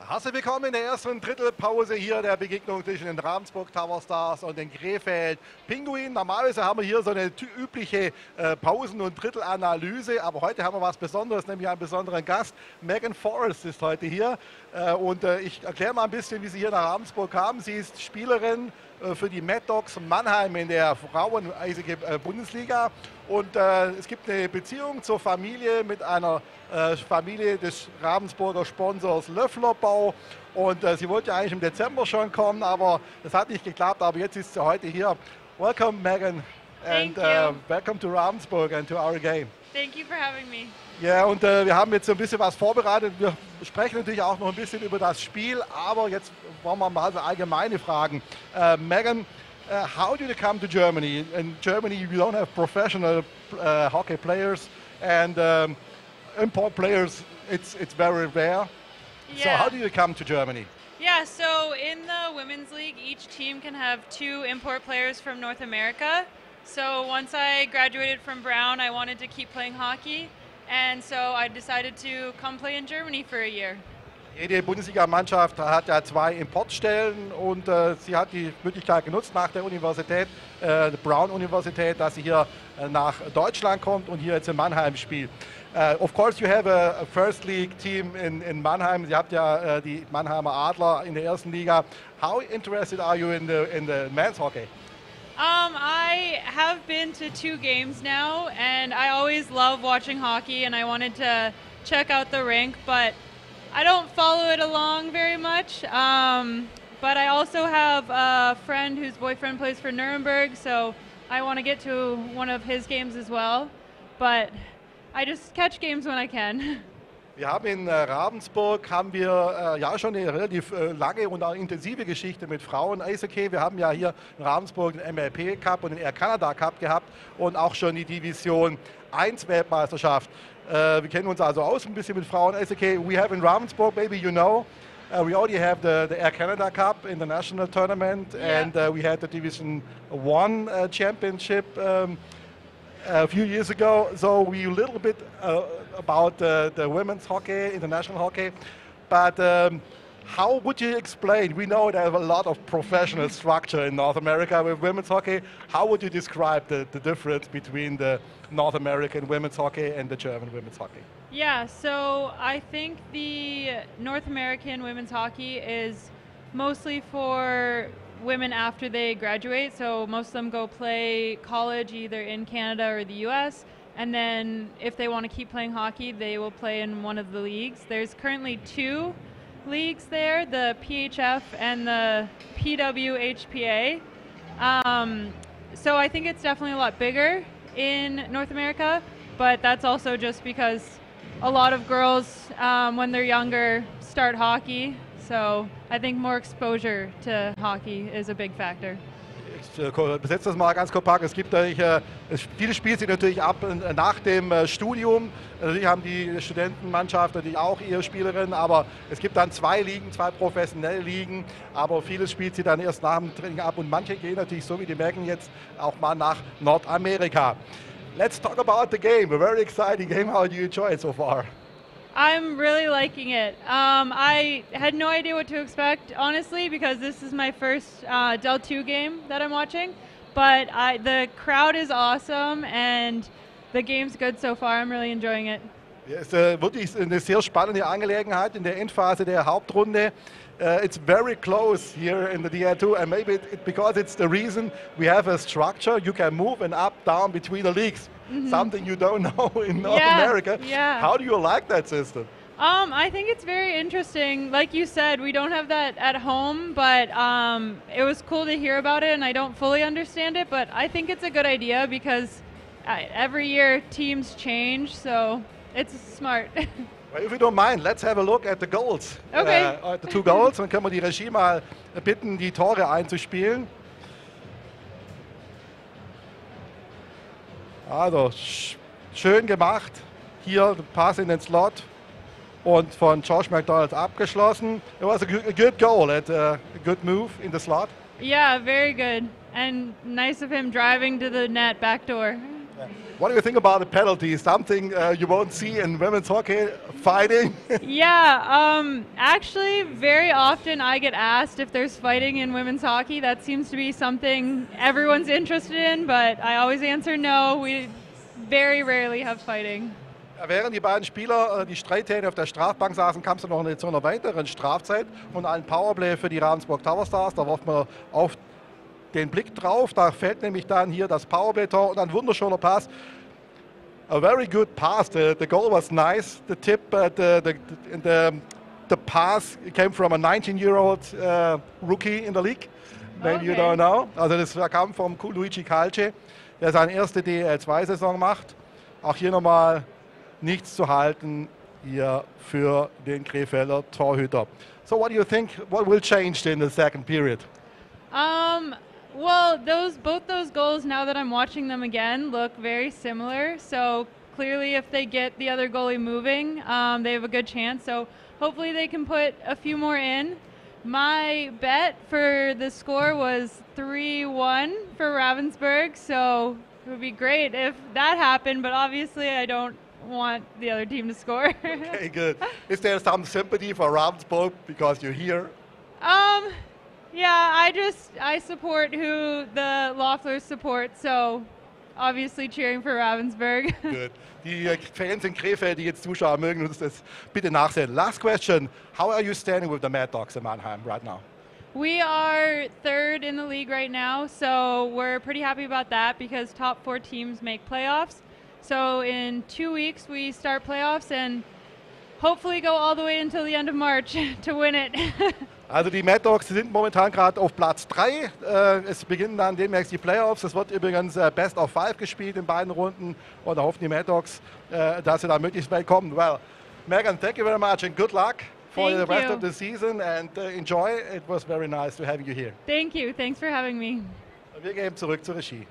Herzlich willkommen in der ersten Drittelpause hier der Begegnung zwischen den Ravensburg Towerstars und den Krefeld Pinguinen. Normalerweise haben wir hier so eine übliche Pausen- und Drittelanalyse, aber heute haben wir was Besonderes, nämlich einen besonderen Gast. Forrest ist heute hier und ich erkläre mal ein bisschen, wie sie hier nach Ravensburg kam. Sie ist Spielerin für die Mad Dogs Mannheim in der Fraueneishockey Bundesliga und es gibt eine Beziehung zur Familie mit einer Familie des Ravensburger Sponsors Löfflerbau und sie wollte eigentlich im Dezember schon kommen, aber das hat nicht geklappt, aber jetzt ist sie heute hier. Welcome Megan and welcome to Ravensburg and to our game. Thank you for having me. Ja, und wir haben jetzt so ein bisschen was vorbereitet. Wir sprechen natürlich auch noch ein bisschen über das Spiel, aber jetzt wollen wir mal so allgemeine Fragen. Megan, how did you come to Germany? In Germany you don't have professional hockey players and import players, it's very rare. Yeah. So how did you come to Germany? Yeah, so in the Women's League, each team can have 2 import players from North America. So once I graduated from Brown, I wanted to keep playing hockey. And so I decided to come play in Germany for a year. Jede Bundesliga-Mannschaft hat ja 2 Importstellen und sie hat die Möglichkeit genutzt nach der Universität, der Brown-Universität, dass sie hier nach Deutschland kommt und hier jetzt in Mannheim spielt. Of course you have a First League team in Mannheim. Sie habt ja die Mannheimer Adler in der ersten Liga. How interested are you in the men's hockey? I have been to 2 games now, and I always love watching hockey, and I wanted to check out the rink, but I don't follow it along very much. But I also have a friend whose boyfriend plays for Nuremberg, so I want to get to one of his games as well. But I just catch games when I can. Wir haben in Ravensburg ja schon eine relativ lange und auch intensive Geschichte mit Frauen-Eishockey. Wir haben ja hier in Ravensburg den MLP Cup und den Air Canada Cup gehabt und auch schon die Division 1 Weltmeisterschaft. Wir kennen uns also aus ein bisschen mit Frauen-Eishockey. We have in Ravensburg, maybe you know, we already have the Air Canada Cup international tournament, yeah. And we had the Division 1 championship a few years ago, so we a little bit about the women's hockey, international hockey, but how would you explain? We know there's a lot of professional structure in North America with women's hockey. How would you describe the difference between the North American women's hockey and the German women's hockey? Yeah, so I think the North American women's hockey is mostly for women after they graduate, so most of them go play college either in Canada or the US, and then if they want to keep playing hockey, they will play in one of the leagues. There's currently 2 leagues there, the PHF and the PWHPA. So I think it's definitely a lot bigger in North America, but that's also just because a lot of girls, when they're younger, start hockey. So I think more exposure to hockey is a big factor. Ich besetze das mal ganz kompakt. Es gibt viele Spiele sind natürlich ab nach dem Studium. Natürlich haben die Studentenmannschaft natürlich auch ihre Spielerinnen, aber es gibt dann 2 Ligen, 2 professionelle Ligen, aber vieles spielt sie dann erst nach dem Training ab und manche gehen natürlich, so wie die merken jetzt, auch mal nach Nordamerika. Let's talk about the game. A very exciting game. How do you enjoy it so far? I'm really liking it. I had no idea what to expect, honestly, because this is my first Del 2 game that I'm watching. But the crowd is awesome and the game's good so far. I'm really enjoying it. Ja, es ist wirklich eine sehr spannende Angelegenheit in der Endphase der Hauptrunde. It's very close here in the DL2, and maybe because it's the reason we have a structure. You can move and up, down between the leagues. Mm-hmm. Something you don't know in North America. Yeah. How do you like that system? I think it's very interesting. Like you said, we don't have that at home, but it was cool to hear about it, and I don't fully understand it, but I think it's a good idea because every year teams change, so it's smart. Well, if you don't mind, let's have a look at the goals. Okay. The 2 goals. Dann können wir die Regie mal bitten, die Tore einzuspielen. Also, schön gemacht. Hier Pass in den Slot und von Josh McDonald abgeschlossen. It was a good goal, a good move in the slot. Yeah, very good. And nice of him driving to the net back door. Yeah. What do you think about the penalties? Something you won't see in women's hockey, fighting? Yeah, actually, very often I get asked if there's fighting in women's hockey. That seems to be something everyone's interested in, but I always answer no. We very rarely have fighting. Während die beiden Spieler, die Streithähne auf der Strafbank saßen, kam es noch zu einer weiteren Strafzeit und ein Powerplay für die Ravensburg Towerstars. Da warf man auf den Blick drauf, da fällt nämlich dann hier das Powerplay-Tor und ein wunderschöner Pass. A very good pass. The goal was nice. The tip, the pass came from a 19-year-old rookie in the league. Maybe you don't know. Also das kam vom Luigi Calce, der seine erste DEL2-Saison macht. Auch hier nochmal nichts zu halten hier für den Krefelder Torhüter. So what do you think, what will change in the second period? Well, both those goals, now that I'm watching them again, look very similar. So clearly if they get the other goalie moving, they have a good chance. So hopefully they can put a few more in. My bet for the score was 3-1 for Ravensburg. So it would be great if that happened, but obviously I don't want the other team to score. Okay, good. Is there some sympathy for Ravensburg because you're here? Yeah, I support who the Loefflers support, so obviously cheering for Ravensburg. Good. Die Fans in Krefeld, die jetzt Zuschauer mögen uns das bitte nachsehen. Last question, how are you standing with the Mad Dogs in Mannheim right now? We are third in the league right now, so we're pretty happy about that because top 4 teams make playoffs. So in 2 weeks we start playoffs and hopefully go all the way until the end of March to win it. Also die Mad Dogs sind momentan gerade auf Platz 3. Es beginnen dann demnächst die Playoffs. Es wird übrigens Best of 5 gespielt in beiden Runden. Und da hoffen die Mad Dogs, dass sie da möglichst weit kommen. Well, Megan, thank you very much and good luck for the rest of the season and enjoy. It was very nice to have you here. Thank you. Thanks for having me. Wir gehen zurück zur Regie.